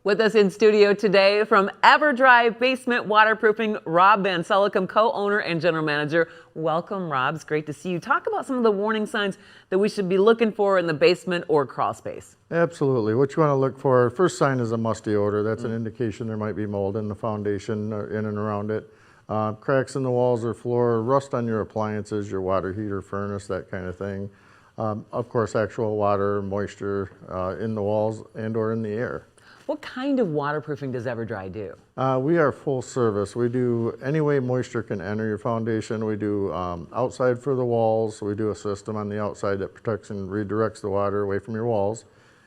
With us in studio today from Everdry Basement Waterproofing, Rob VanSuilichem, co-owner and general manager. Welcome, Rob. It's great to see you. Talk about some of the warning signs that we should be looking for in the basement or crawl space. Absolutely. What you want to look for, first sign is a musty odor. That's an indication there might be mold in the foundation or in and around it. Cracks in the walls or floor, rust on your appliances, your water heater, furnace, that kind of thing. Of course, actual water, moisture in the walls and or in the air. What kind of waterproofing does Everdry do? We are full service. We do any way moisture can enter your foundation. We do outside for the walls. We do a system on the outside that protects and redirects the water away from your walls.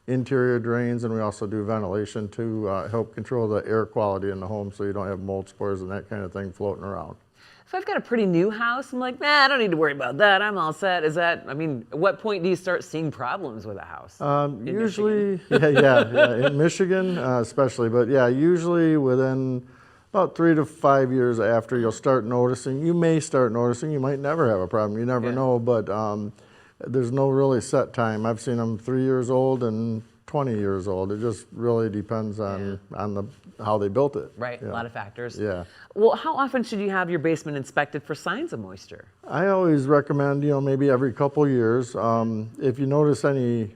Interior drains, and we also do ventilation to help control the air quality in the home so you don't have mold spores and that kind of thing floating around. If I've got a pretty new house, I'm like, I don't need to worry about that. I'm all set. Is that, at what point do you start seeing problems with a house? Usually, yeah, in Michigan especially, but yeah, usually within about 3 to 5 years after, you'll start noticing. You may start noticing. You might never have a problem. You never know, but there's no really set time. I've seen them 3 years old and 20 years old. It just really depends on how they built it. Right, a lot of factors. Yeah. Well, how often should you have your basement inspected for signs of moisture? I always recommend, maybe every couple years. If you notice any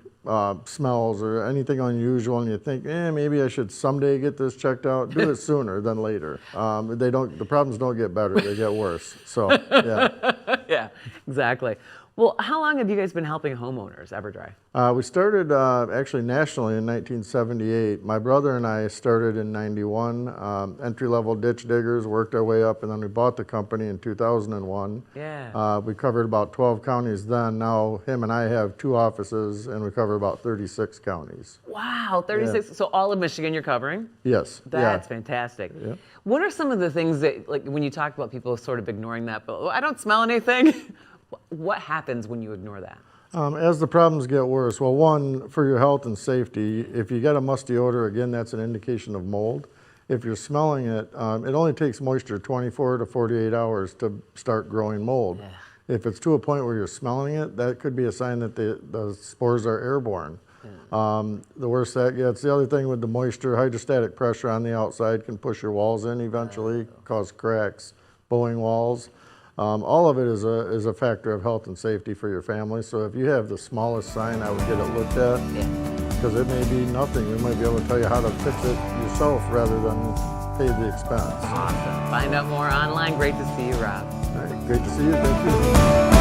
smells or anything unusual and you think, maybe I should someday get this checked out, do it sooner than later. The problems don't get better, they get worse. So, yeah. Yeah, exactly. Well, how long have you guys been helping homeowners, Everdry? We started actually nationally in 1978. My brother and I started in '91, entry-level ditch diggers, worked our way up, and then we bought the company in 2001. Yeah. We covered about 12 counties then. Now him and I have 2 offices, and we cover about 36 counties. Wow, 36. Yeah. So all of Michigan you're covering? Yes. That's fantastic. Yeah. What are some of the things that, like when you talk about people sort of ignoring that, but I don't smell anything. What happens when you ignore that? As the problems get worse, well, one, for your health and safety, if you get a musty odor, again, that's an indication of mold. If you're smelling it, it only takes moisture 24 to 48 hours to start growing mold. Yeah. If it's to a point where you're smelling it, that could be a sign that the spores are airborne. Yeah. The worse that gets, the other thing with the moisture, hydrostatic pressure on the outside can push your walls in eventually, cause cracks, bowing walls. All of it is a factor of health and safety for your family. So if you have the smallest sign, I would get it looked at, because it may be nothing. We might be able to tell you how to fix it yourself rather than pay the expense. Awesome. Find out more online. Great to see you, Rob. All right, great to see you. Thank you.